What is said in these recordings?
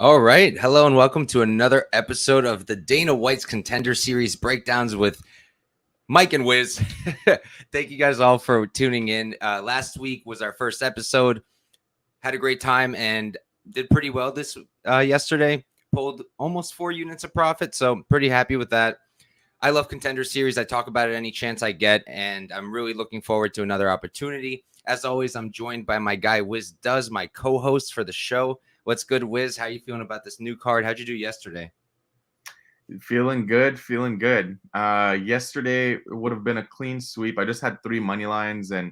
All right. Hello and welcome to another episode of the Dana White's Contender Series breakdowns with Mike and Wiz. Thank you guys all for tuning in. Last week was our first episode. Had a great time and did pretty well this yesterday. Pulled almost 4 units of profit, so pretty happy with that. I love Contender Series. I talk about it any chance I get, and I'm really looking forward to another opportunity. As always, I'm joined by my guy WizzDoes, my co-host for the show. What's good, Wiz? How you feeling about this new card? How'd you do yesterday? Feeling good. Yesterday would have been a clean sweep. I just had 3 money lines, and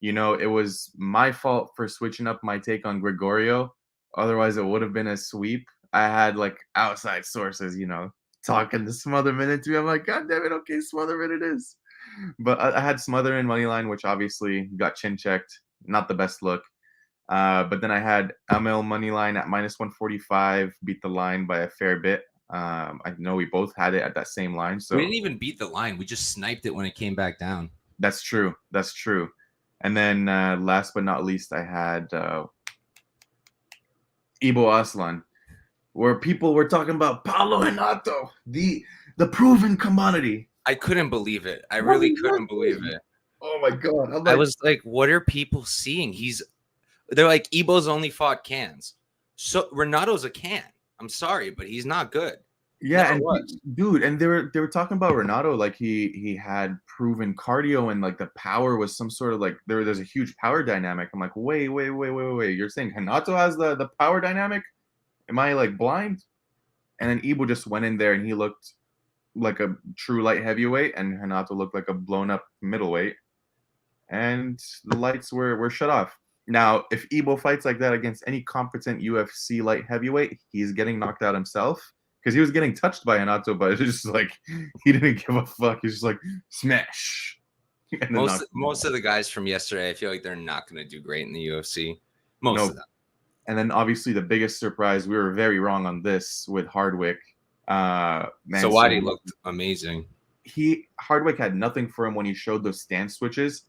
it was my fault for switching up my take on Gregorio. Otherwise, it would have been a sweep. I had like outside sources, talking to Smotherman into me. I'm like, God damn it, okay, Smotherman it is. But I had Smother in money line, which obviously got chin checked. Not the best look. But then I had ML money line at minus 145, beat the line by a fair bit. I know we both had it at that same line. So we didn't even beat the line. We just sniped it when it came back down. That's true. And then last but not least, I had Ibo Aslan, where people were talking about Paulo Renato, the proven commodity. I couldn't believe it. I really couldn't believe it. Oh my God. I was like, what are people seeing? They're like, Ibo's only fought cans. So Renato's a can. I'm sorry, but he's not good. Yeah, dude, and they were talking about Renato like he had proven cardio and like the power was some sort of like there's a huge power dynamic. I'm like, wait. You're saying Renato has the power dynamic? Am I like blind? And then Ibo just went in there and he looked like a true light heavyweight, and Renato looked like a blown up middleweight. And the lights were shut off. Now, if Ibo fights like that against any competent UFC light heavyweight, he's getting knocked out himself. Because he was getting touched by Renato, but it's just like he didn't give a fuck. He's just like smash. Most of the guys from yesterday, I feel like they're not going to do great in the UFC. Most of them. And then obviously the biggest surprise, we were very wrong on this with Hardwick. Sawadi looked amazing. Hardwick had nothing for him when he showed those stance switches,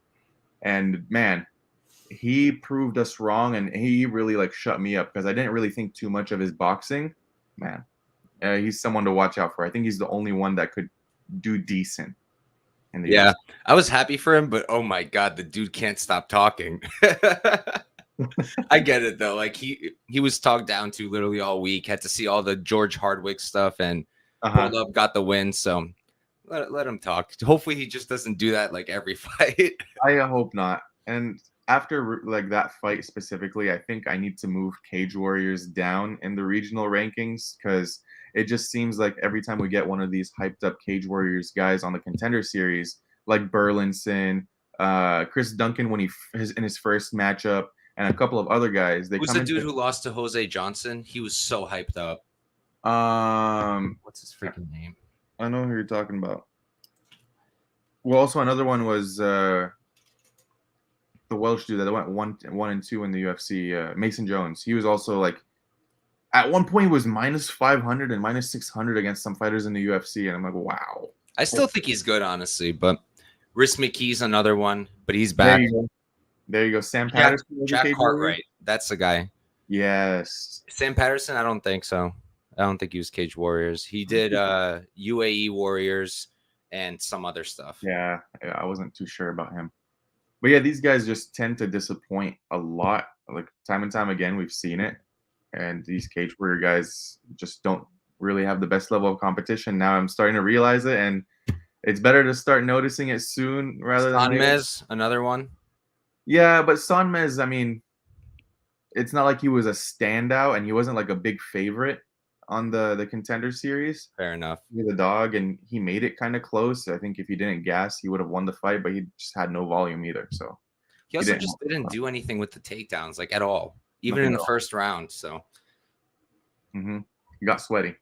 and man, he proved us wrong, and he really like shut me up because I didn't really think too much of his boxing. Man. He's someone to watch out for. I think he's the only one that could do decent. I was happy for him, but oh my God, the dude can't stop talking. I get it though. Like he was talked down to literally all week. Had to see all the George Hardwick stuff and pulled up, got the win. So let him talk. Hopefully he just doesn't do that like every fight. I hope not. And after like that fight specifically, I think I need to move Cage Warriors down in the regional rankings because it just seems like every time we get one of these hyped up Cage Warriors guys on the Contender Series, like Burlinson, Chris Duncan when in his first matchup, and a couple of other guys. Who's the dude who lost to Jose Johnson? He was so hyped up. What's his freaking name? I know who you're talking about. Well, also another one was the Welsh dude that went 1 and 2 in the UFC, Mason Jones. He was also like, at one point, he was minus 500 and minus 600 against some fighters in the UFC, and I'm like, wow. I still think he's good, honestly, but Rhys McKee's another one, but he's back. There you go. Sam Patterson. Jack Cartwright. That's the guy. Yes. Sam Patterson? I don't think so. I don't think he was Cage Warriors. He did UAE Warriors and some other stuff. Yeah, I wasn't too sure about him. But yeah, these guys just tend to disappoint a lot. Like time and time again, we've seen it. And these Cage Warrior guys just don't really have the best level of competition. Now I'm starting to realize it, and it's better to start noticing it soon rather than Sonmez, another one. Yeah, but Sonmez, I mean, it's not like he was a standout, and he wasn't like a big favorite on the Contender Series. Fair enough. He's a dog, and he made it kind of close. I think if he didn't gas, he would have won the fight, but he just had no volume either. So he also just didn't do anything with the takedowns, like at all. Even in the first round, so. He got sweaty.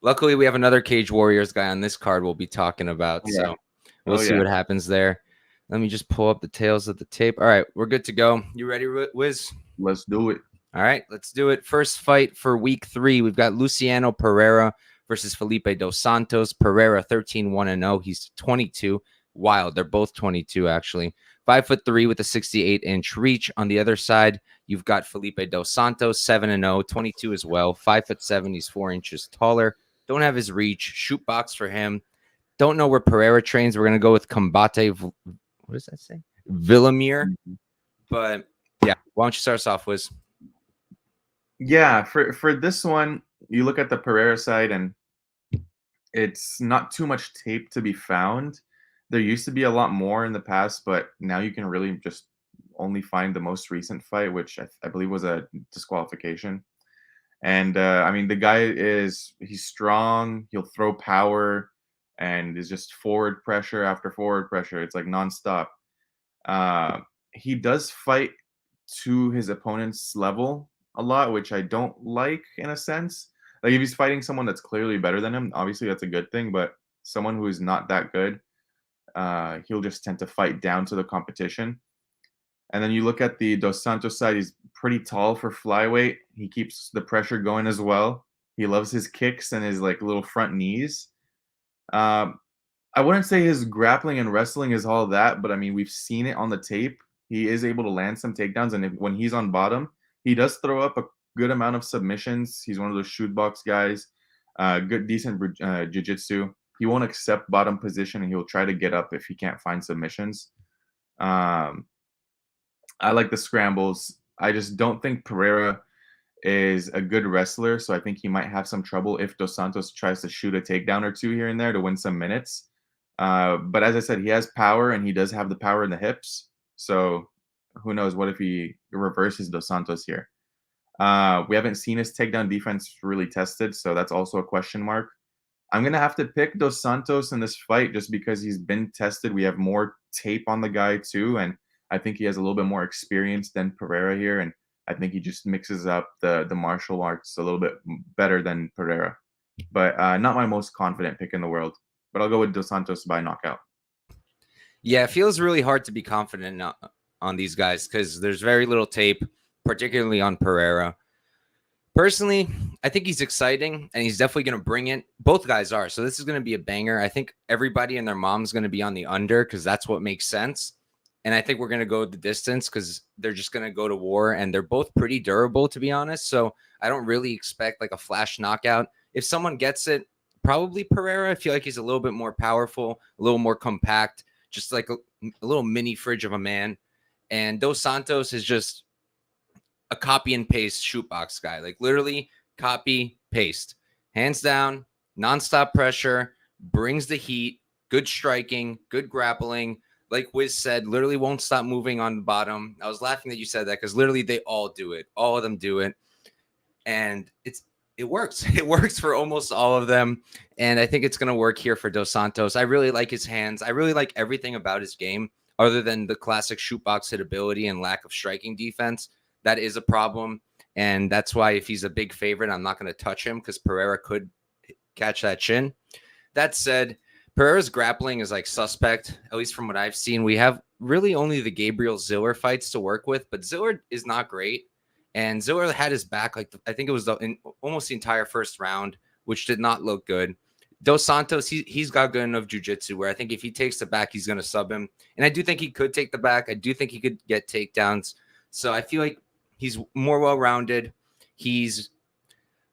Luckily, we have another Cage Warriors guy on this card we'll be talking about, so we'll see what happens there. Let me just pull up the tails of the tape. All right, we're good to go. You ready, Wiz? Let's do it. All right, let's do it. First fight for week 3. We've got Luciano Pereira versus Felipe dos Santos. Pereira 13-1-0. He's 22. Wild. They're both 22, actually. 5'3" with a 68-inch reach. On the other side, you've got Felipe dos Santos, 7-0, 22 as well, 5'7". He's 4 inches taller. Don't have his reach. Shoot box for him. Don't know where Pereira trains. We're gonna go with Combate. What does that say? Villamir. But yeah, why don't you start us off, Wiz? Yeah, for this one, you look at the Pereira side, and it's not too much tape to be found. There used to be a lot more in the past, but now you can really just only find the most recent fight, which I believe was a disqualification. And I mean, the guy he's strong. He'll throw power, and is just forward pressure after forward pressure. It's like nonstop. Uh, he does fight to his opponent's level a lot, which I don't like in a sense. Like if he's fighting someone that's clearly better than him, obviously that's a good thing. But someone who is not that good, he'll just tend to fight down to the competition. And then you look at the Dos Santos side, he's pretty tall for flyweight. He keeps the pressure going as well. He loves his kicks and his like little front knees. Um, I wouldn't say his grappling and wrestling is all that, but I mean, we've seen it on the tape. He is able to land some takedowns, and when he's on bottom, he does throw up a good amount of submissions. He's one of those shoot box guys. Good, decent jiu-jitsu. He won't accept bottom position, and he'll try to get up if he can't find submissions. I like the scrambles. I just don't think Pereira is a good wrestler, so I think he might have some trouble if Dos Santos tries to shoot a takedown or two here and there to win some minutes. But as I said, he has power, and he does have the power in the hips. So who knows? What if he reverses Dos Santos here? We haven't seen his takedown defense really tested, so that's also a question mark. I'm going to have to pick Dos Santos in this fight just because he's been tested. We have more tape on the guy too, and I think he has a little bit more experience than Pereira here, and I think he just mixes up the martial arts a little bit better than Pereira. But not my most confident pick in the world. But I'll go with Dos Santos by knockout. Yeah, it feels really hard to be confident on these guys because there's very little tape, particularly on Pereira. Personally, I think he's exciting, and he's definitely going to bring it. Both guys are. So this is going to be a banger. I think everybody and their mom's going to be on the under because that's what makes sense. And I think we're going to go the distance because they're just going to go to war, and they're both pretty durable, to be honest. So I don't really expect like a flash knockout. If someone gets it, probably Pereira. I feel like he's a little bit more powerful, a little more compact, just like a little mini fridge of a man. And Dos Santos is just a copy and paste shoot box guy, like literally copy, paste, hands down, nonstop pressure, brings the heat, good striking, good grappling. Like Wiz said, literally won't stop moving on the bottom. I was laughing that you said that because literally they all do it. All of them do it. And it works. It works for almost all of them. And I think it's going to work here for Dos Santos. I really like his hands. I really like everything about his game other than the classic shoot box hitability and lack of striking defense. That is a problem. And that's why if he's a big favorite, I'm not going to touch him because Pereira could catch that chin. That said, Pereira's grappling is like suspect, at least from what I've seen. We have really only the Gabriel Ziller fights to work with, but Ziller is not great. And Ziller had his back, like I think it was almost the entire first round, which did not look good. Dos Santos, he's got good enough jiu-jitsu where I think if he takes the back, he's going to sub him. And I do think he could take the back. I do think he could get takedowns. So I feel like he's more well-rounded. I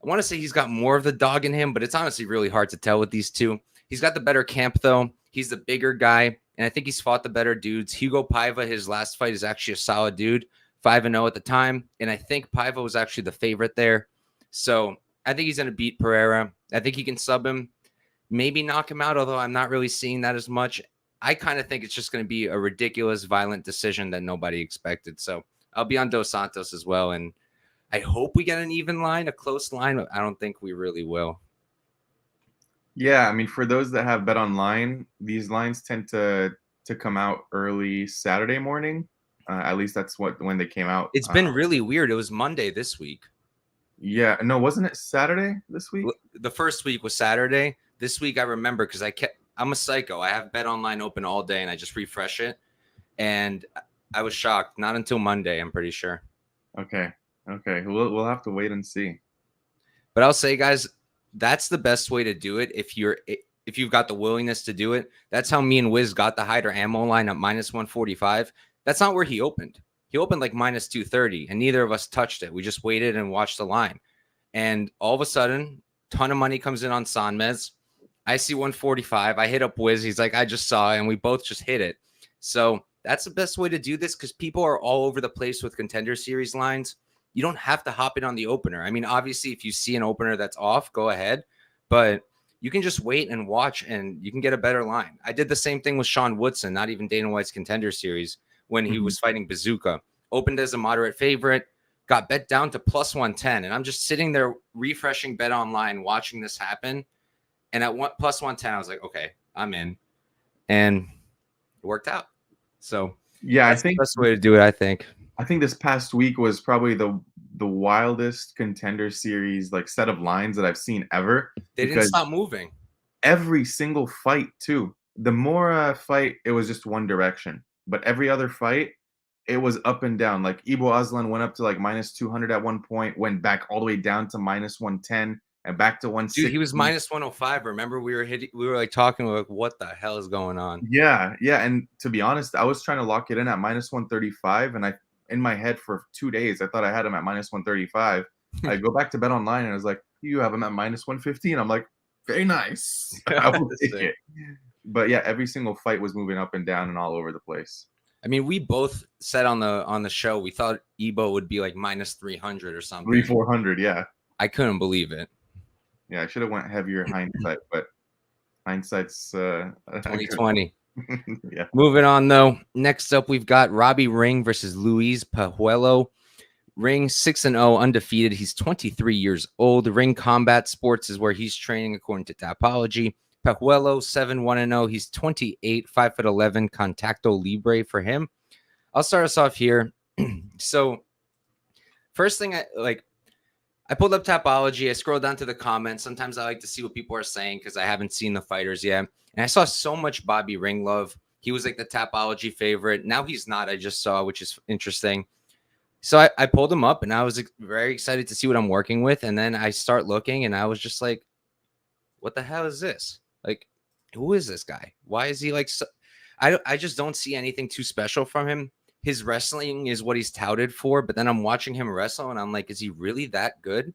want to say he's got more of the dog in him, but it's honestly really hard to tell with these two. He's got the better camp, though. He's the bigger guy, and I think he's fought the better dudes. Hugo Paiva, his last fight, is actually a solid dude, 5-0 at the time, and I think Paiva was actually the favorite there. So I think he's going to beat Pereira. I think he can sub him, maybe knock him out, although I'm not really seeing that as much. I kind of think it's just going to be a ridiculous, violent decision that nobody expected. So I'll be on Dos Santos as well, and I hope we get an even line, a close line, but I don't think we really will. Yeah, I mean, for those that have bet online, these lines tend to come out early Saturday morning. At least that's when they came out. It's been really weird. It was Monday this week. Yeah, no, wasn't it Saturday this week? The first week was Saturday. This week I remember because I'm a psycho. I have bet online open all day and I just refresh it, and I was shocked. Not until Monday, I'm pretty sure. Okay. We'll have to wait and see. But I'll say, guys, that's the best way to do it. If you're if you've got the willingness to do it. That's how me and Wiz got the Hyder ammo line at minus 145. That's not where he opened. He opened like minus 230, and neither of us touched it. We just waited and watched the line. And all of a sudden, ton of money comes in on Sanmez. I see 145. I hit up Wiz. He's like, I just saw it, and we both just hit it. So that's the best way to do this because people are all over the place with Contender Series lines. You don't have to hop in on the opener. I mean, obviously, if you see an opener that's off, go ahead. But you can just wait and watch, and you can get a better line. I did the same thing with Sean Woodson, not even Dana White's Contender Series, when he was fighting Bazooka. Opened as a moderate favorite, got bet down to plus 110. And I'm just sitting there refreshing Bet Online, watching this happen. And at plus 110, I was like, okay, I'm in. And it worked out. So yeah, that's the best way to do it, I think. I think this past week was probably the wildest Contender Series like set of lines that I've seen ever. They didn't stop moving. Every single fight too. The Mora fight, it was just one direction, but every other fight, it was up and down. Like Ibo Aslan went up to like minus 200 at one point, went back all the way down to minus 110 and back to 160. Dude, he was minus 105. Remember, we were like talking like, what the hell is going on? Yeah. And to be honest, I was trying to lock it in at minus 135, and in my head for 2 days, I thought I had him at minus 135. I go back to Bet Online, and I was like, you have him at minus 115. I'm like, very nice. I will take it. But yeah, every single fight was moving up and down and all over the place. I mean, we both said on the show we thought Ibo would be like minus 300 or something. 400, yeah. I couldn't believe it. Yeah, I should have went heavier hindsight, but hindsight's 2020. Yeah. Moving on though. Next up, we've got Robbie Ring versus Luis Pajuelo. Ring 6-0, undefeated. He's 23 years old. Ring Combat Sports is where he's training according to Tapology. Pajuelo 7-1-0. He's 28, 5'11", Contacto Libre for him. I'll start us off here. So, first thing I pulled up Tapology. I scrolled down to the comments. Sometimes I like to see what people are saying because I haven't seen the fighters yet. And I saw so much Bobby Ring love. He was like the Tapology favorite. Now he's not. I just saw, which is interesting. So I pulled him up, and I was very excited to see what I'm working with. And then I start looking, and I was just like, what the hell is this? Like, who is this guy? Why is he like so? I just don't see anything too special from him. His wrestling is what he's touted for, but then I'm watching him wrestle, and I'm like, is he really that good?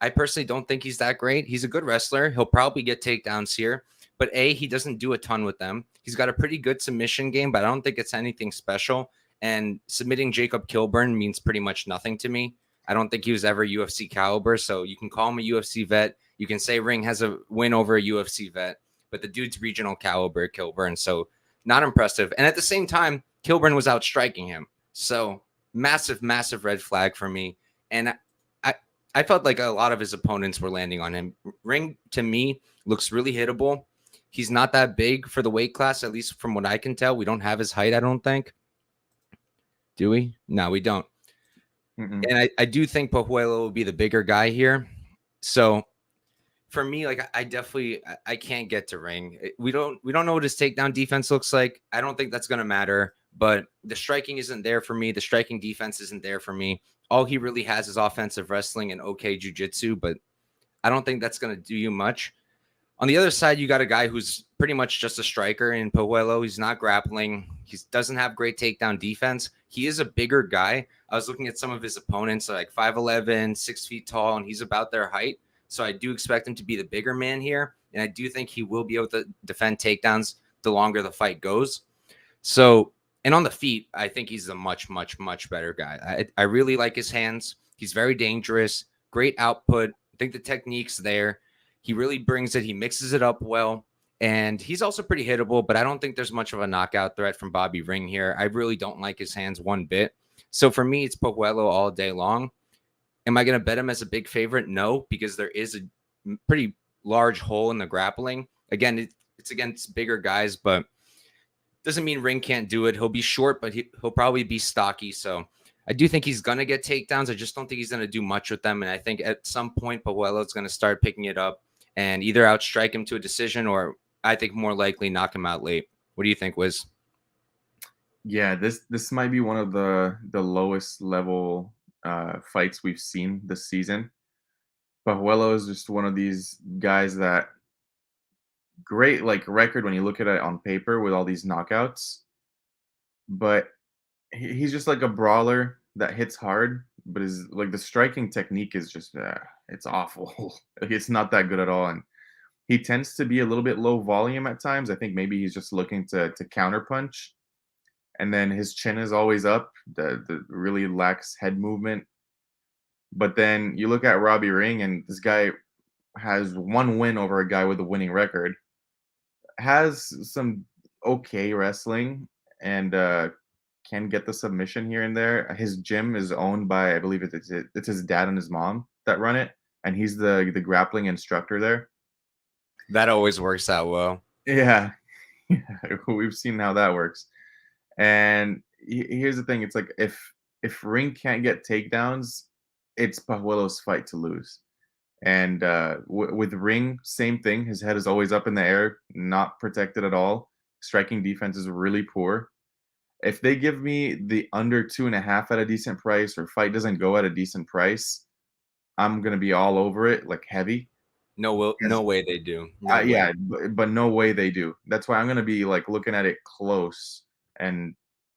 I personally don't think he's that great. He's a good wrestler. He'll probably get takedowns here, but he doesn't do a ton with them. He's got a pretty good submission game, but I don't think it's anything special. And submitting Jacob Kilburn means pretty much nothing to me. I don't think he was ever UFC caliber, so you can call him a UFC vet. You can say Ring has a win over a UFC vet, but the dude's regional caliber, Kilburn, so not impressive. And at the same time, Kilburn was outstriking him. So massive, massive red flag for me. And I felt like a lot of his opponents were landing on him. Ring, to me, looks really hittable. He's not that big for the weight class, at least from what I can tell. We don't have his height, I don't think. Do we? No, we don't. And I do think Pajuelo will be the bigger guy here. So for me, like I definitely I can't get to Ring. We don't know what his takedown defense looks like. I don't think that's gonna matter. But the striking isn't there for me. The striking defense isn't there for me. All he really has is offensive wrestling and okay jiu-jitsu, but I don't think that's gonna do you much. On the other side, you got a guy who's pretty much just a striker in Pajuelo. He's not grappling. He doesn't have great takedown defense. He is a bigger guy. I was looking at some of his opponents, like 5'11", 6 feet tall, and he's about their height. So I do expect him to be the bigger man here. And I do think he will be able to defend takedowns the longer the fight goes. So, and on the feet, I think he's a much, much, much better guy. I really like his hands. He's very dangerous, great output. I think the technique's there. He really brings it. He mixes it up well. And he's also pretty hittable, but I don't think there's much of a knockout threat from Bobby Ring here. I really don't like his hands one bit. So for me, it's Pajuelo all day long. Am I going to bet him as a big favorite? No, because there is a pretty large hole in the grappling. Again, it's against bigger guys, but doesn't mean Ring can't do it. He'll be short, but he'll probably be stocky. So I do think he's going to get takedowns. I just don't think he's going to do much with them. And I think at some point, Pajuelo's going to start picking it up and either outstrike him to a decision or I think more likely knock him out late. What do you think, Wiz? Yeah, this might be one of the lowest level fights we've seen this season. Pajuelo is just one of these guys that great like record when you look at it on paper with all these knockouts, but he's just like a brawler that hits hard, but is like the striking technique is just it's awful. Like, it's not that good at all, and he tends to be a little bit low volume at times. I think maybe he's just looking to counter punch, and then his chin is always up. The really lacks head movement. But then you look at Robbie Ring, and this guy has one win over a guy with a winning record. Has some okay wrestling, and can get the submission here and there. His gym is owned by, I believe it's his dad and his mom that run it, and he's the grappling instructor there. That always works out well. Yeah, yeah, we've seen how that works. And here's the thing: it's like if Ring can't get takedowns, it's Pajuelo's fight to lose. And with Ring, same thing. His head is always up in the air, not protected at all. Striking defense is really poor. If they give me the under 2.5 at a decent price, or fight doesn't go at a decent price, I'm gonna be all over it, like heavy. No way they do. No way. Yeah, but no way they do. That's why I'm gonna be like looking at it close, and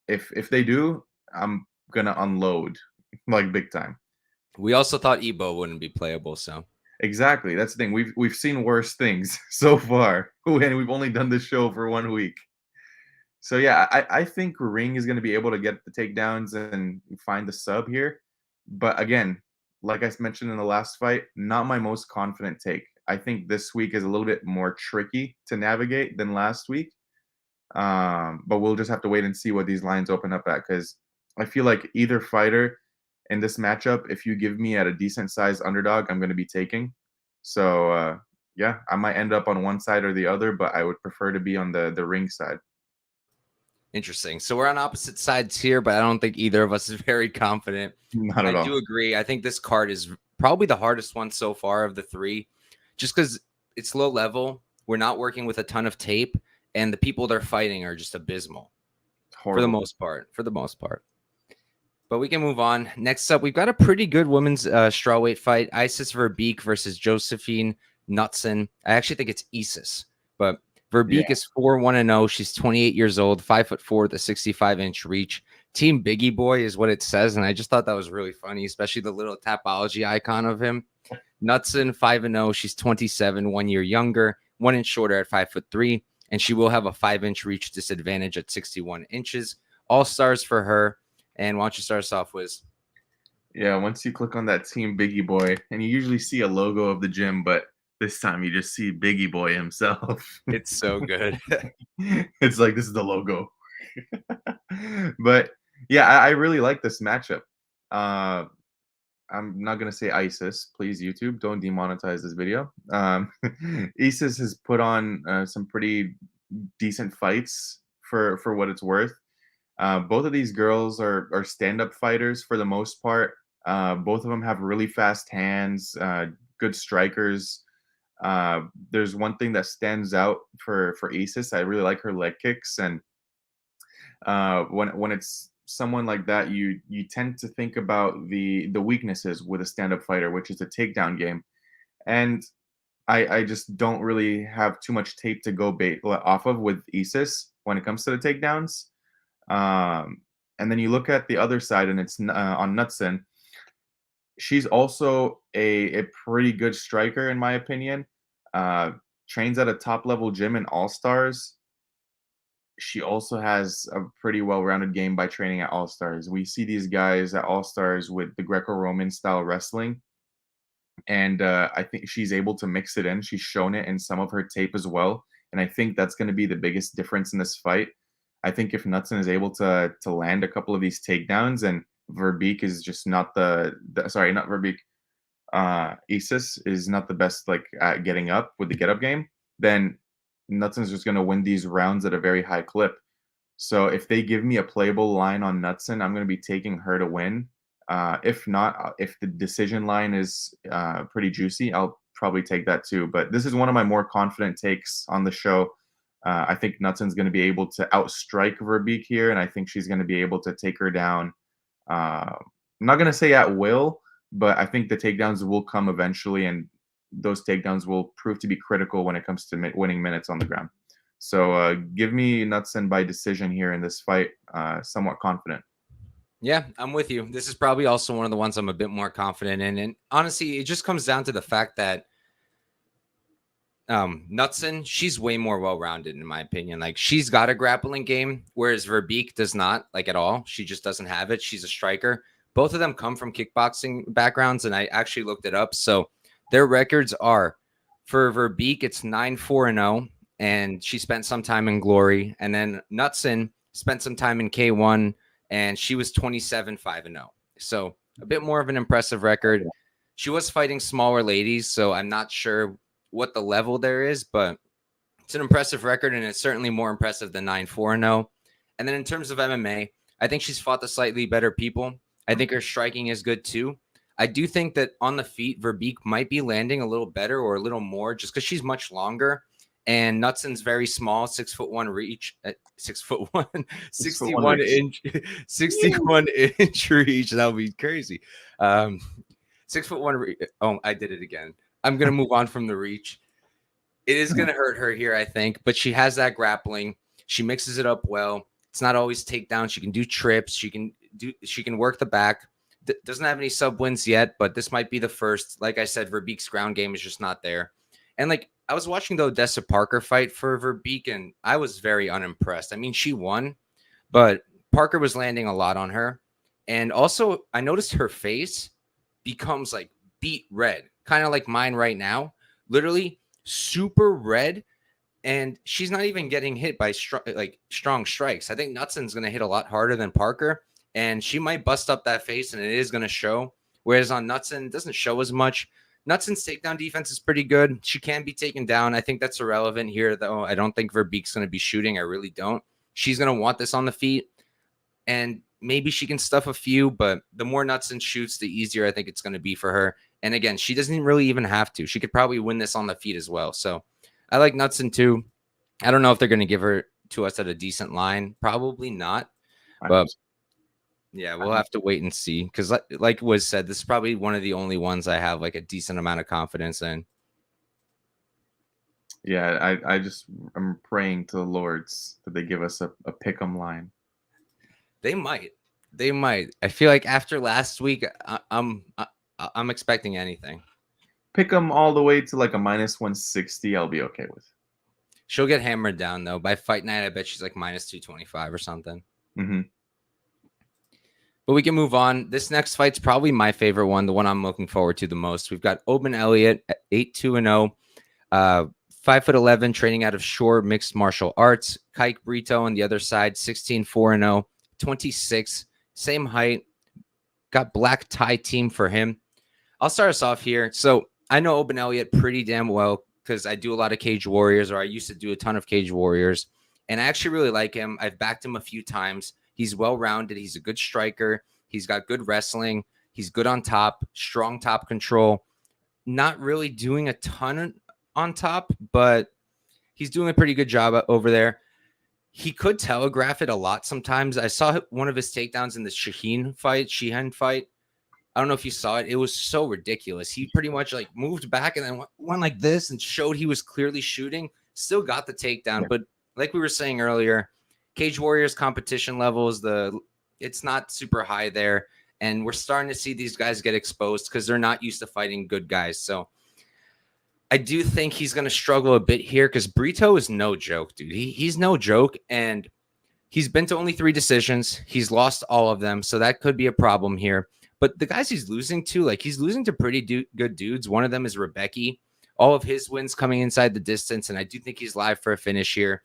if they do, I'm gonna unload like big time. We also thought Ebo wouldn't be playable, so Exactly. That's the thing. We've seen worse things so far, and we've only done this show for 1 week. So yeah, I think Ring is going to be able to get the takedowns and find the sub here. But again, like I mentioned in the last fight, not my most confident take. I think this week is a little bit more tricky to navigate than last week. But we'll just have to wait and see what these lines open up at, because I feel like either fighter in this matchup, if you give me at a decent sized underdog, I'm going to be taking. So yeah, I might end up on one side or the other, but I would prefer to be on the Ring side. interesting. So we're on opposite sides here, but I don't think either of us is very confident. Not at all. I do agree. I think this card is probably the hardest one so far of the three, just because it's low level. We're not working with a ton of tape, and the people they're fighting are just abysmal for the most part. But we can move on. Next up, we've got a pretty good women's strawweight fight. Isis Verbeek versus Josefine Knutsson. I actually think it's Isis, but Verbeek is 4-1-0. She's 28 years old, 5'4" with a 65-inch reach. Team Biggie Boy is what it says, and I just thought that was really funny, especially the little Tapology icon of him. Knutsson, 5-0. She's 27, 1 year younger, 1 inch shorter at 5'3", and she will have a 5-inch reach disadvantage at 61 inches. All stars for her. And why don't you start us off, Wiz? Yeah, once you click on that Team Biggie Boy, and you usually see a logo of the gym, but this time you just see Biggie Boy himself. It's so good. It's like, this is the logo. But yeah, I really like this matchup. I'm not gonna say Isis, please. YouTube, don't demonetize this video. Isis has put on some pretty decent fights for what it's worth. Both of these girls are stand-up fighters for the most part. Both of them have really fast hands, good strikers. There's one thing that stands out for Isis. I really like her leg kicks, and when it's someone like that, you tend to think about the weaknesses with a stand-up fighter, which is a takedown game. And I just don't really have too much tape to go off of with Isis when it comes to the takedowns. And then you look at the other side, and it's on Knutsson. She's also a pretty good striker, in my opinion. Trains at a top level gym in All Stars. She also has a pretty well-rounded game by training at All Stars. We see these guys at All Stars with the Greco-Roman style wrestling, and I think she's able to mix it in. She's shown it in some of her tape as well, and I think that's going to be the biggest difference in this fight. I think if Knutsson is able to land a couple of these takedowns, and Verbeek is just not sorry, not Verbeek, Isis is not the best like at getting up with the get up game, then Knutsson's just going to win these rounds at a very high clip. So if they give me a playable line on Knutsson, I'm going to be taking her to win. If not, if the decision line is pretty juicy, I'll probably take that too. But this is one of my more confident takes on the show. I think Knutsson's going to be able to outstrike Verbeek here, and I think she's going to be able to take her down. I'm not going to say at will, but I think the takedowns will come eventually, and those takedowns will prove to be critical when it comes to winning minutes on the ground. So give me Knutsson by decision here in this fight. Somewhat confident. Yeah, I'm with you. This is probably also one of the ones I'm a bit more confident in. And honestly, it just comes down to the fact that Knutsson, she's way more well-rounded in my opinion. Like, she's got a grappling game, whereas Verbeek does not, like, at all. She just doesn't have it. She's a striker. Both of them come from kickboxing backgrounds, and I actually looked it up. So their records are, for Verbeek, it's 9-4-0, and she spent some time in Glory. And then Knutsson spent some time in K1, and she was 27-5-0. So a bit more of an impressive record. She was fighting smaller ladies, so I'm not sure what the level there is, but it's an impressive record, and it's certainly more impressive than 9-4-0. And then in terms of MMA, I think she's fought the slightly better people. I think her striking is good too. I do think that on the feet, Verbeek might be landing a little better or a little more just because she's much longer. And Knutsson's very small, 6'1" reach, 6'1", 61 inch, 61 inch reach. That would be crazy. 6'1". Oh, I did it again. I'm going to move on from the reach. It is going to hurt her here, I think, but she has that grappling. She mixes it up well. It's not always takedown. She can do trips. She can work the back. Doesn't have any sub wins yet, but this might be the first. Like I said, Verbeek's ground game is just not there. And like, I was watching the Odessa Parker fight for Verbeek, and I was very unimpressed. I mean, she won, but Parker was landing a lot on her. And also, I noticed her face becomes like beet red, kind of like mine right now, literally super red. And she's not even getting hit by strong strikes. I think Knutsson's going to hit a lot harder than Parker, and she might bust up that face, and it is going to show. Whereas on Knutsson, it doesn't show as much. Knutsson's takedown defense is pretty good. She can be taken down. I think that's irrelevant here, though. I don't think Verbeek's going to be shooting. I really don't. She's going to want this on the feet, and maybe she can stuff a few, but the more Knutsson shoots, the easier I think it's going to be for her. And again, she doesn't really even have to. She could probably win this on the feet as well. So I like Knutsson too. I don't know if they're going to give her to us at a decent line. Probably not. But yeah, we'll have to wait and see. Because like was said, this is probably one of the only ones I have like a decent amount of confidence in. Yeah, I'm praying to the Lords that they give us a pick'em line. They might. I feel like after last week, I'm expecting anything. Pick them all the way to like a -160. I'll be okay with. She'll get hammered down though. By fight night, I bet she's like -225 or something. Mm-hmm. But we can move on. This next fight's probably my favorite one, the one I'm looking forward to the most. We've got Oban Elliot at 8-2-0, 5'11", training out of Shore Mixed Martial Arts. Kaik Brito on the other side, 16-4-0, 26, same height. Got black tie team for him. I'll start us off here. So I know Oban Elliot pretty damn well because I do a lot of Cage Warriors, or I used to do a ton of Cage Warriors, and I actually really like him. I've backed him a few times. He's well-rounded. He's a good striker. He's got good wrestling. He's good on top, strong top control. Not really doing a ton on top, but he's doing a pretty good job over there. He could telegraph it a lot sometimes. I saw one of his takedowns in the Sheehan fight. I don't know if you saw it. It was so ridiculous. He pretty much like moved back and then went like this and showed he was clearly shooting. Still got the takedown, yeah. But like we were saying earlier, Cage Warriors competition levels, it's not super high there. And we're starting to see these guys get exposed because they're not used to fighting good guys. So I do think he's going to struggle a bit here because Brito is no joke, dude. He's no joke. And he's been to only 3 decisions. He's lost all of them. So that could be a problem here. But the guys he's losing to, like he's losing to pretty good dudes. One of them is Rebbecki. All of his wins coming inside the distance. And I do think he's live for a finish here.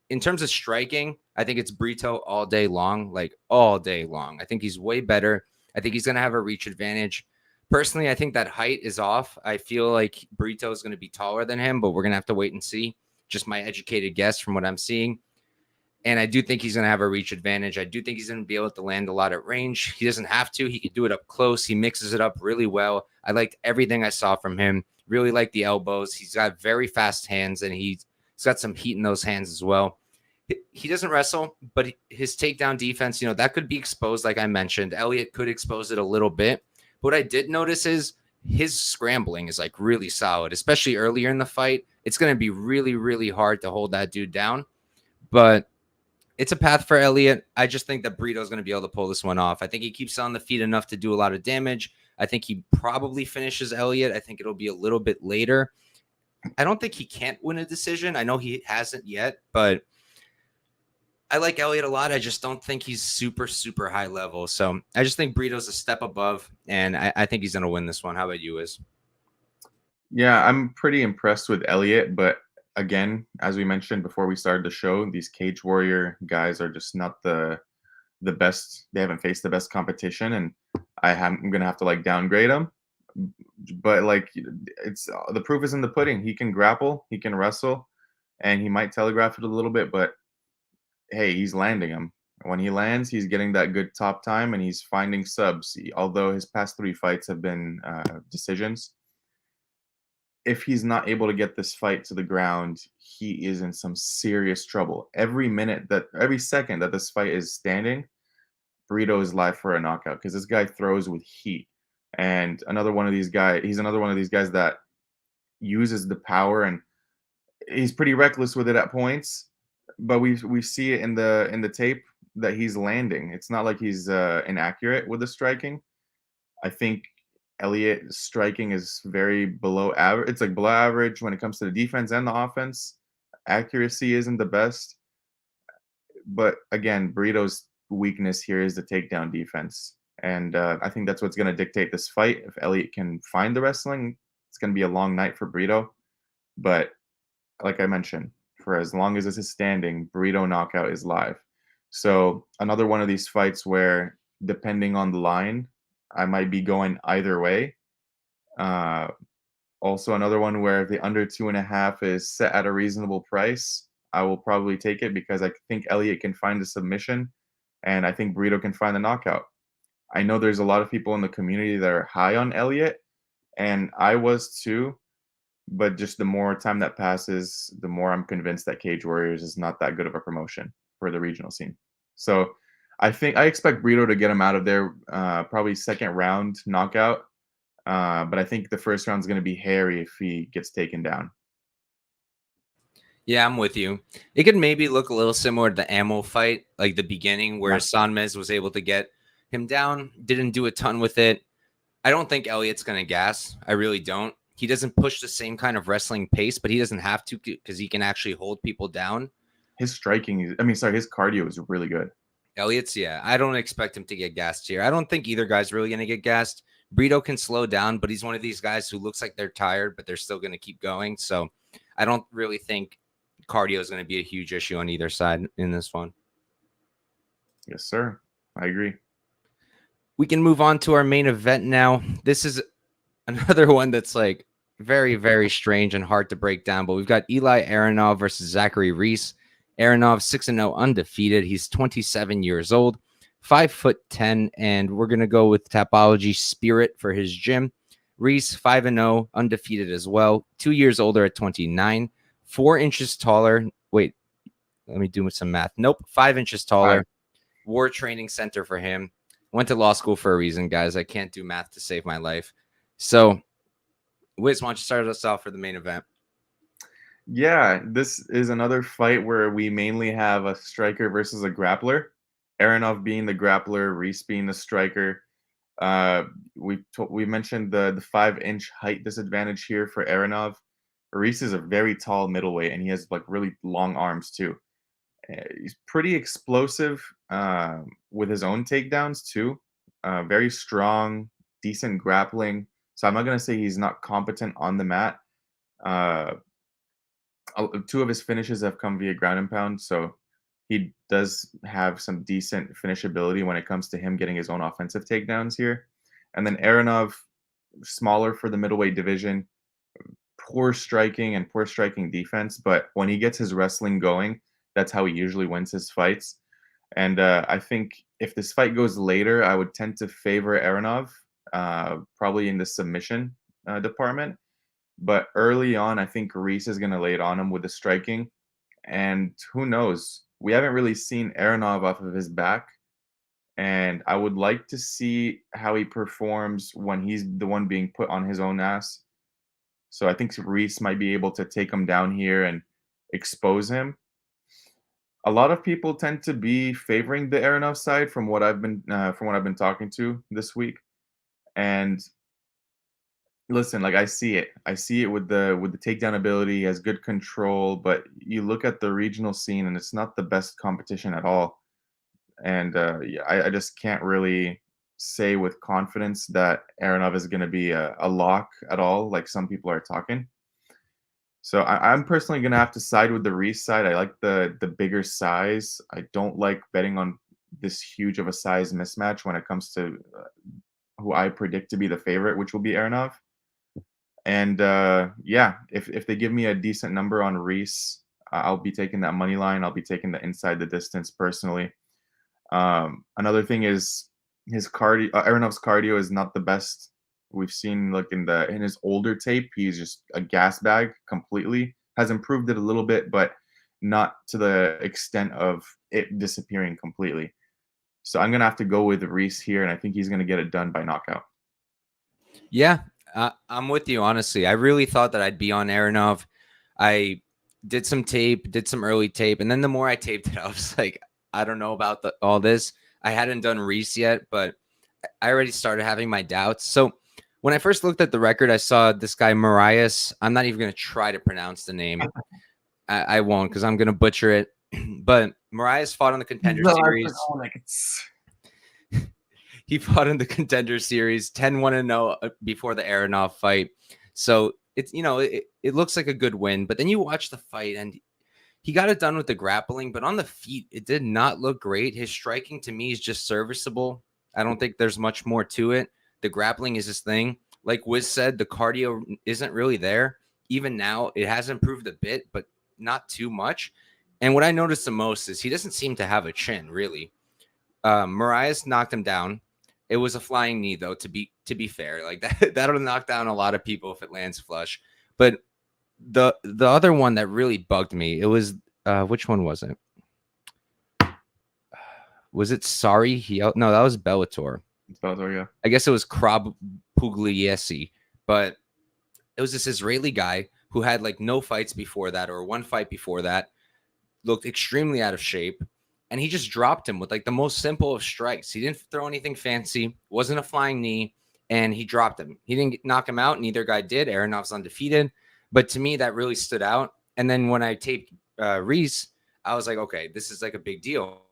In terms of striking, I think it's Brito all day long, like all day long. I think he's way better. I think he's going to have a reach advantage. Personally, I think that height is off. I feel like Brito is going to be taller than him, but we're going to have to wait and see. Just my educated guess from what I'm seeing. And I do think he's going to have a reach advantage. I do think he's going to be able to land a lot at range. He doesn't have to. He can do it up close. He mixes it up really well. I liked everything I saw from him. Really like the elbows. He's got very fast hands, and he's got some heat in those hands as well. He doesn't wrestle, but his takedown defense, that could be exposed like I mentioned. Elliot could expose it a little bit. What I did notice is his scrambling is like really solid, especially earlier in the fight. It's going to be really, really hard to hold that dude down. But it's a path for Elliot. I just think that Brito's going to be able to pull this one off. I think he keeps on the feet enough to do a lot of damage. I think he probably finishes Elliot. I think it'll be a little bit later. I don't think he can't win a decision. I know he hasn't yet, but I like Elliot a lot. I just don't think he's super, super high level. So I just think Brito's a step above, and I think he's going to win this one. How about you, Wiz? Yeah, I'm pretty impressed with Elliot, but again, as we mentioned before we started the show, these Cage Warrior guys are just not the best. They haven't faced the best competition, and I'm gonna have to like downgrade them. But like, it's the proof is in the pudding. He can grapple, he can wrestle, and he might telegraph it a little bit. But hey, he's landing them. When he lands, he's getting that good top time, and he's finding subs. Although his past 3 fights have been decisions, if he's not able to get this fight to the ground, he is in some serious trouble. Every second that this fight is standing, Brito is live for a knockout because this guy throws with heat. And he's another one of these guys that uses the power, and he's pretty reckless with it at points. But we see it in the tape that he's landing. It's not like he's inaccurate with the striking. I think Elliot striking is very below average. It's like below average when it comes to the defense and the offense. Accuracy isn't the best. But again, Burrito's weakness here is the takedown defense. And I think that's what's going to dictate this fight. If Elliot can find the wrestling, it's going to be a long night for Brito. But like I mentioned, for as long as this is standing, Burrito knockout is live. So another one of these fights where, depending on the line, I might be going either way. Also, another one where the under 2.5 is set at a reasonable price, I will probably take it because I think Elliot can find the submission, and I think Brito can find the knockout. I know there's a lot of people in the community that are high on Elliot, and I was too. But just the more time that passes, the more I'm convinced that Cage Warriors is not that good of a promotion for the regional scene. So I expect Brito to get him out of there, probably second round knockout. But I think the first round is going to be hairy if he gets taken down. Yeah, I'm with you. It could maybe look a little similar to the Ammo fight, like the beginning where Sanmez was able to get him down, didn't do a ton with it. I don't think Elliot's going to gas. I really don't. He doesn't push the same kind of wrestling pace, but he doesn't have to because he can actually hold people down. His his cardio is really good. Elliot's, yeah. I don't expect him to get gassed here. I don't think either guy's really going to get gassed. Brito can slow down, but he's one of these guys who looks like they're tired, but they're still going to keep going. So I don't really think cardio is going to be a huge issue on either side in this one. Yes, sir. I agree. We can move on to our main event now. This is another one that's like very, very strange and hard to break down, but we've got Eli Aranov versus Zachary Reese. Aranov 6-0 undefeated. He's 27 years old, 5'10", and we're going to go with Tapology Spirit for his gym. Reese 5-0 undefeated as well, 2 years older at 29, 4 inches taller. Wait, let me do some math. Nope, 5 inches taller. War training center for him. Went to law school for a reason, guys. I can't do math to save my life. So, Wiz, why don't you start us off for the main event? Yeah, this is another fight where we mainly have a striker versus a grappler. Aranov being the grappler, Reese being the striker. We mentioned the 5-inch height disadvantage here for Aranov. Reese is a very tall middleweight, and he has like really long arms too. He's pretty explosive with his own takedowns too. Very strong, decent grappling. So I'm not gonna say he's not competent on the mat. 2 of his finishes have come via ground and pound, so he does have some decent finishability when it comes to him getting his own offensive takedowns here. And then Aranov, smaller for the middleweight division, poor striking and poor striking defense, but when he gets his wrestling going, that's how he usually wins his fights. And I think if this fight goes later, I would tend to favor Aranov, probably in the submission department. But early on, I think Reese is going to lay it on him with the striking. And who knows? We haven't really seen Aranov off of his back. and I would like to see how he performs when he's the one being put on his own ass. So I think Reese might be able to take him down here and expose him. A lot of people tend to be favoring the Aranov side from what I've been talking to this week. And listen, like I see it. I see it with the takedown ability. He has good control, but you look at the regional scene and it's not the best competition at all. And yeah, I just can't really say with confidence that Aranov is going to be a lock at all, like some people are talking. So I'm personally going to have to side with the Reese side. I like the bigger size. I don't like betting on this huge of a size mismatch when it comes to who I predict to be the favorite, which will be Aranov. And yeah, if they give me a decent number on Reese, I'll be taking that money line. I'll be taking the inside the distance personally. Another thing is his cardio. Aranov's cardio is not the best we've seen. Like in his older tape, he's just a gas bag completely. Has improved it a little bit, but not to the extent of it disappearing completely. So I'm gonna have to go with Reese here, and I think he's gonna get it done by knockout. Yeah, I'm with you, honestly. I really thought that I'd be on Aranov. I did some tape, did some early tape, and then the more I taped it, I was like, I don't know about all this. I hadn't done Reese yet, but I already started having my doubts. So when I first looked at the record, I saw this guy, Marias. I'm not even going to try to pronounce the name. I won't because I'm going to butcher it. But Marias fought on the Contender Series. He fought in the Contender Series 10-1-0 before the Aranov fight. So it's, it looks like a good win. But then you watch the fight and he got it done with the grappling, but on the feet, it did not look great. His striking to me is just serviceable. I don't think there's much more to it. The grappling is his thing. Like Wiz said, the cardio isn't really there. Even now, it has improved a bit, but not too much. And what I noticed the most is he doesn't seem to have a chin, really. Marias knocked him down. It was a flying knee, though, to be fair. Like that'll knock down a lot of people if it lands flush. But the other one that really bugged me, it was which one was it? Was it Sorry? No, that was Bellator. It's Bellator, yeah. I guess it was Krab Pugliese, but it was this Israeli guy who had like no fights before that or one fight before that, looked extremely out of shape, and he just dropped him with like the most simple of strikes. He didn't throw anything fancy, wasn't a flying knee, and he dropped him. He didn't knock him out. Neither guy did. Aranov's undefeated. But to me, that really stood out. And then when I taped Reese, I was like, okay, this is like a big deal.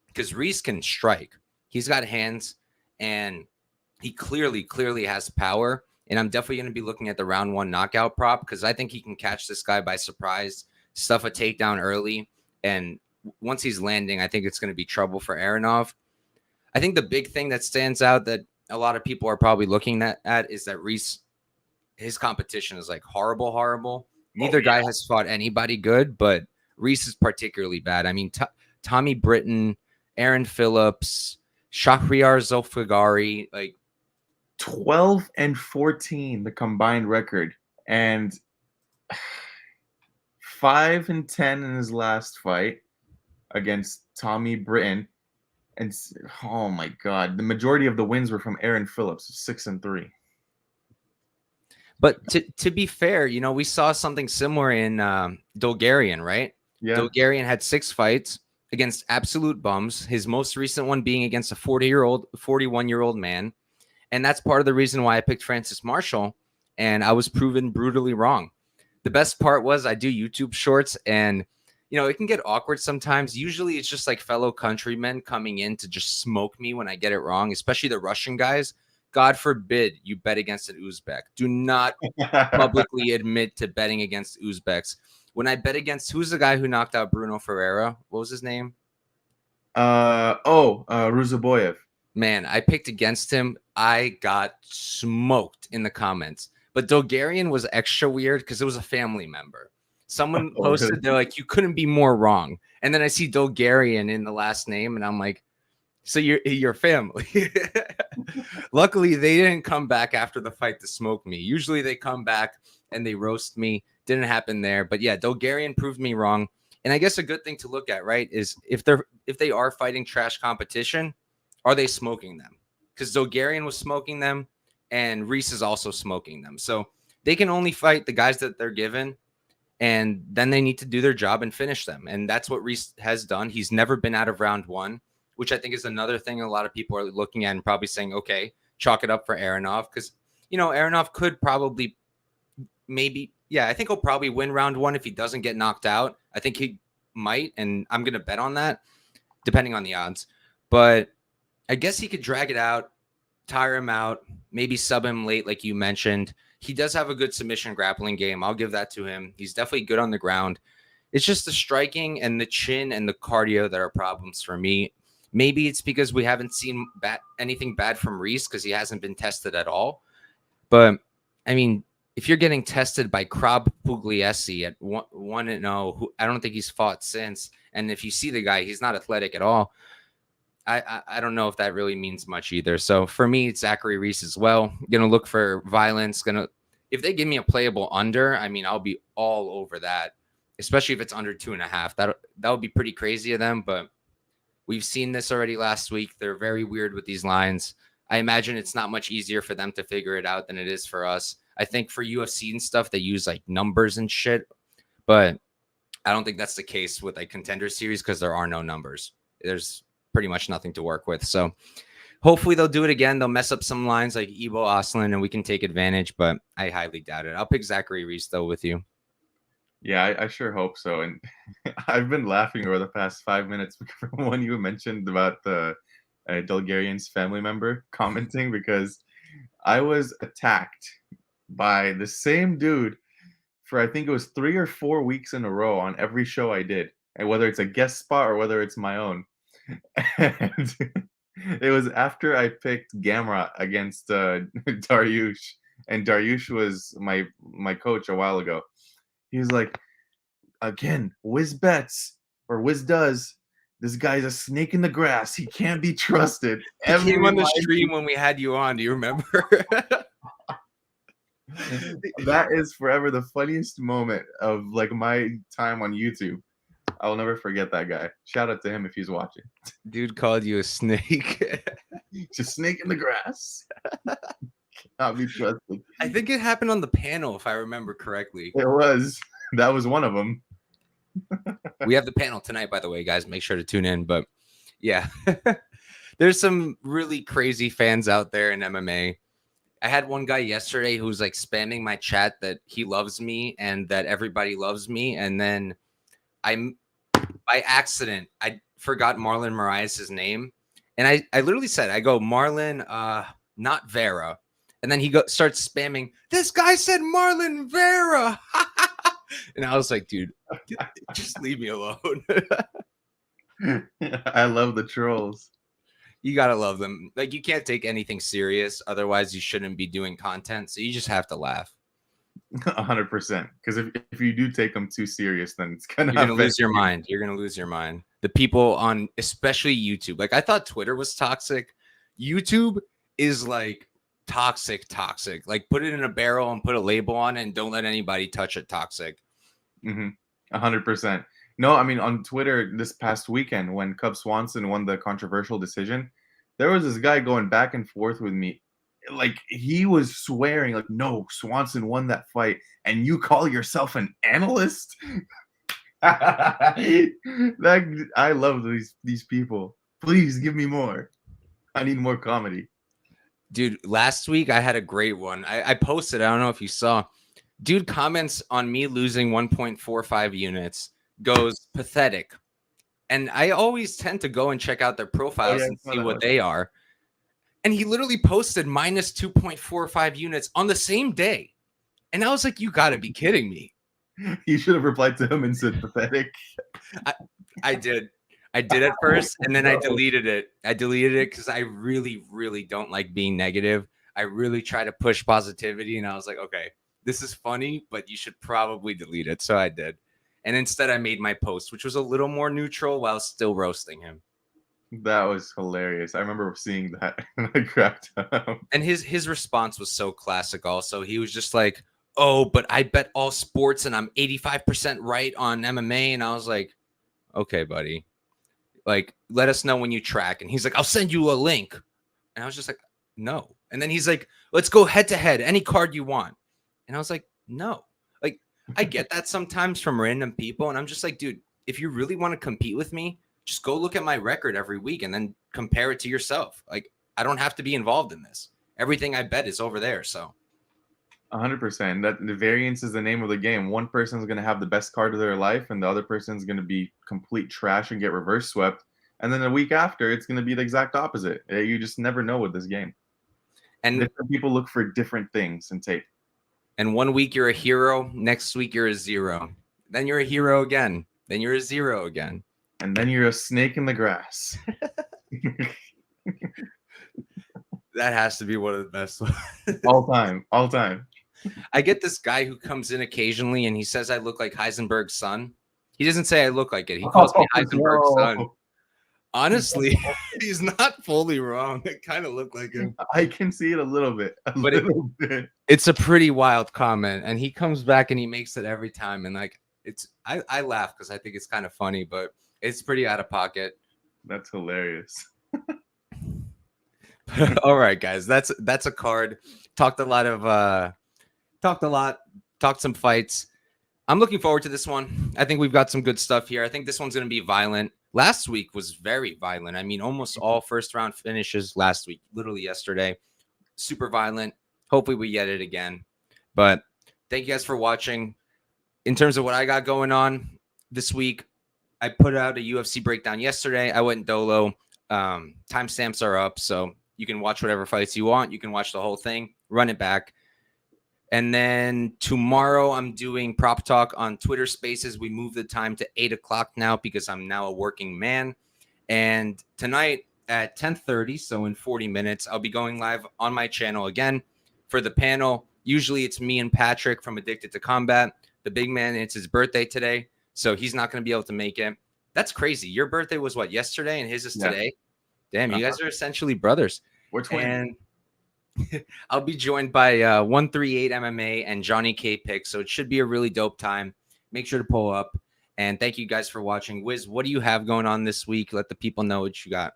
Because Reese can strike. He's got hands, and he clearly has power. And I'm definitely going to be looking at the round one knockout prop because I think he can catch this guy by surprise, stuff a takedown early. And once he's landing, I think it's going to be trouble for Aranov. I think the big thing that stands out that a lot of people are probably looking at is that Reese, his competition is like horrible. Neither guy has fought anybody good, but Reese is particularly bad. I mean, Tommy Britton, Aaron Phillips, Shahriar Zolfagari, like 12-14, the combined record, and 5-10 in his last fight against Tommy Britton. And oh my God, the majority of the wins were from Aaron Phillips, 6-3. But to be fair, we saw something similar in Dolgarian, right? Yeah. Dolgarian had 6 fights against absolute bums. His most recent one being against a 41-year-old man. And that's part of the reason why I picked Francis Marshall. And I was proven brutally wrong. The best part was I do YouTube shorts, and it can get awkward sometimes. Usually it's just like fellow countrymen coming in to just smoke me when I get it wrong, especially the Russian guys. God forbid you bet against an Uzbek. Do not publicly admit to betting against Uzbeks. When I bet against, who's the guy who knocked out Bruno Ferreira? What was his name? Ruzaboyev. Man, I picked against him. I got smoked in the comments. But Dolgarian was extra weird because it was a family member. Someone posted, they're like, you couldn't be more wrong. And then I see Dolgarian in the last name, and I'm like, so you're family. Luckily, they didn't come back after the fight to smoke me. Usually they come back and they roast me. Didn't happen there. But yeah, Dolgarian proved me wrong. And I guess a good thing to look at, right, is if they are fighting trash competition, are they smoking them? Because Zogarian was smoking them, and Reese is also smoking them. So they can only fight the guys that they're given, and then they need to do their job and finish them. And that's what Reese has done. He's never been out of round one, which I think is another thing a lot of people are looking at and probably saying, okay, chalk it up for Aranov. Because, Aranov could probably I think he'll probably win round one if he doesn't get knocked out. I think he might, and I'm going to bet on that, depending on the odds. But I guess he could drag it out, tire him out, maybe sub him late, like you mentioned. He does have a good submission grappling game. I'll give that to him. He's definitely good on the ground. It's just the striking and the chin and the cardio that are problems for me. Maybe it's because we haven't seen anything bad from Reese because he hasn't been tested at all. But, I mean, if you're getting tested by Krab Pugliese at 1-0, who I don't think he's fought since, and if you see the guy, he's not athletic at all, I don't know if that really means much either. So for me, it's Zachary Reese as well. Gonna look for violence. If they give me a playable under, I mean, I'll be all over that, especially if it's under 2.5. That would be pretty crazy of them, but we've seen this already last week. They're very weird with these lines. I imagine it's not much easier for them to figure it out than it is for us. I think for UFC and stuff, they use like numbers and shit, but I don't think that's the case with like Contender series because there are no numbers. There's pretty much nothing to work with. So hopefully they'll do it again. They'll mess up some lines like Ebo Oslin and we can take advantage, but I highly doubt it. I'll pick Zachary Reese though with you. Yeah, I sure hope so. And I've been laughing over the past 5 minutes from when you mentioned about the Bulgarian's family member commenting, because I was attacked by the same dude for I think it was 3 or 4 weeks in a row on every show I did, and whether it's a guest spot or whether it's my own. And it was after I picked Gamrot against Dariush, and Dariush was my coach a while ago. He was like, again, WizzBets or WizzDoes, this guy's a snake in the grass. He can't be trusted. He came on the stream when we had you on. Do you remember? That is forever the funniest moment of like my time on YouTube. I'll never forget that guy. Shout out to him if he's watching. Dude called you a snake. Just snake in the grass. Cannot be trusted. I think it happened on the panel, if I remember correctly. It was. That was one of them. We have the panel tonight, by the way, guys. Make sure to tune in. But yeah, there's some really crazy fans out there in MMA. I had one guy yesterday who was like spamming my chat that he loves me and that everybody loves me. And then by accident, I forgot Marlon Moraes' name. And I literally said, I go, Marlon, not Vera. And then he starts spamming, this guy said Marlon Vera. And I was like, dude, just leave me alone. I love the trolls. You got to love them. Like, you can't take anything serious. Otherwise, you shouldn't be doing content. So you just have to laugh. 100%. Because if you do take them too serious, then it's going to lose your mind. You're going to lose your mind. The people on, especially YouTube. Like, I thought Twitter was toxic. YouTube is like toxic. Like, put it in a barrel and put a label on it and don't let anybody touch it. Toxic. 100%. No, I mean, on Twitter this past weekend when Cub Swanson won the controversial decision, there was this guy going back and forth with me. Like, he was swearing, like, no, Swanson won that fight, and you call yourself an analyst? I love these people. Please give me more. I need more comedy. Dude, last week I had a great one. I posted, I don't know if you saw. Dude comments on me losing 1.45 units, goes pathetic. And I always tend to go and check out their profiles and see what they are. And he literally posted minus 2.45 units on the same day. And I was like, you got to be kidding me. You should have replied to him and said pathetic. I did at first, and then I deleted it. I deleted it because I really, really don't like being negative. I really try to push positivity. And I was like, okay, this is funny, but you should probably delete it. So I did. And instead I made my post, which was a little more neutral while still roasting him. That was hilarious. I remember seeing that and I cracked up. And his response was so classic also. He was just like, oh, but I bet all sports and I'm 85% right on MMA. And I was like, okay, buddy. Like, let us know when you track. And he's like, I'll send you a link. And I was just like, no. And then he's like, let's go head to head, any card you want. And I was like, no. Like, I get that sometimes from random people. And I'm just like, dude, if you really want to compete with me, just go look at my record every week and then compare it to yourself. Like, I don't have to be involved in this. Everything I bet is over there. So 100%. That the variance is the name of the game. One person's going to have the best card of their life, and the other person's going to be complete trash and get reverse swept. And then a week after, it's going to be the exact opposite. You just never know with this game. And different people look for different things in tape. And one week you're a hero, next week you're a 0. Then you're a hero again. Then you're a 0 again. And then you're a snake in the grass. That has to be one of the best ones. All time. I get this guy who comes in occasionally and he says I look like Heisenberg's son. He doesn't say I look like it. He calls me Heisenberg's son. Honestly, he's not fully wrong. It kind of looked like him. I can see it a little bit. It's a pretty wild comment. And he comes back and he makes it every time. And like, I laugh because I think it's kind of funny, but it's pretty out of pocket. That's hilarious. All right, guys, that's a card. Talked some fights. I'm looking forward to this one. I think we've got some good stuff here. I think this one's going to be violent. Last week was very violent. I mean, almost all first round finishes last week, literally yesterday. Super violent. Hopefully we get it again. But thank you guys for watching. In terms of what I got going on this week, I put out a UFC breakdown yesterday. I went dolo. Timestamps are up, so you can watch whatever fights you want. You can watch the whole thing, run it back. And then tomorrow I'm doing Prop Talk on Twitter Spaces. We moved the time to 8 o'clock now because I'm now a working man. And tonight at 10:30, so in 40 minutes, I'll be going live on my channel again for the panel. Usually it's me and Patrick from Addicted to Combat. The big man, it's his birthday today, so he's not going to be able to make it. That's crazy. Your birthday was what, yesterday, and his is today? Damn, you guys are essentially brothers. We're twins. And I'll be joined by 138 MMA and Johnny K Pick, so it should be a really dope time. Make sure to pull up. And thank you guys for watching. Wiz, what do you have going on this week? Let the people know what you got.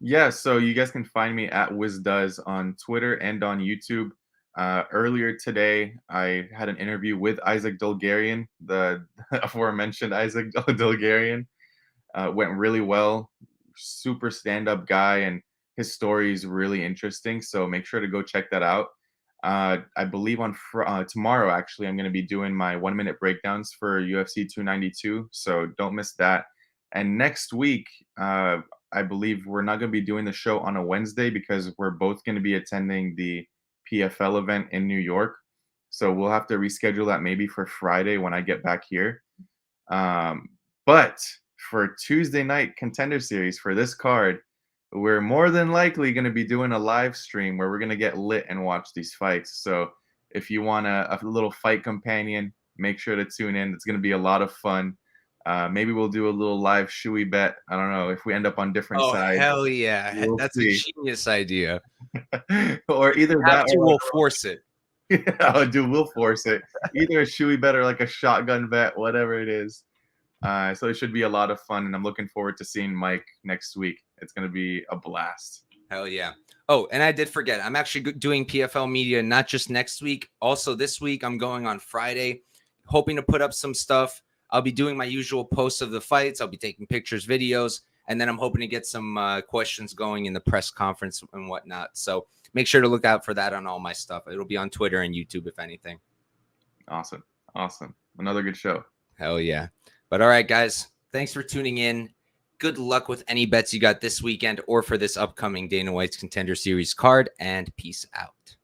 Yeah, so you guys can find me at WizzDoes on Twitter and on YouTube. Earlier today, I had an interview with Isaac Dulgarian, the aforementioned Isaac Dulgarian. Went really well. Super stand-up guy, and his story is really interesting. So make sure to go check that out. I believe on tomorrow, actually, I'm going to be doing my 1-minute breakdowns for UFC 292. So don't miss that. And next week, I believe we're not going to be doing the show on a Wednesday because we're both going to be attending the PFL event in New York. So we'll have to reschedule that maybe for Friday when I get back here. But for Tuesday night Contender Series for this card, we're more than likely going to be doing a live stream where we're going to get lit and watch these fights. So if you want a little fight companion, make sure to tune in. It's going to be a lot of fun. Maybe we'll do a little live shoey bet. I don't know if we end up on different sides. Hell yeah. That's a genius idea. Or either that or we'll force it. Yeah, dude, we'll force it. Either a shoey bet or like a shotgun bet, whatever it is. So it should be a lot of fun, and I'm looking forward to seeing Mike next week. It's going to be a blast. Hell yeah. Oh, and I did forget. I'm actually doing PFL media not just next week. Also this week, I'm going on Friday, hoping to put up some stuff. I'll be doing my usual posts of the fights. I'll be taking pictures, videos, and then I'm hoping to get some questions going in the press conference and whatnot. So make sure to look out for that on all my stuff. It'll be on Twitter and YouTube, if anything. Awesome. Another good show. Hell yeah. But all right, guys, thanks for tuning in. Good luck with any bets you got this weekend or for this upcoming Dana White's Contender Series card, and peace out.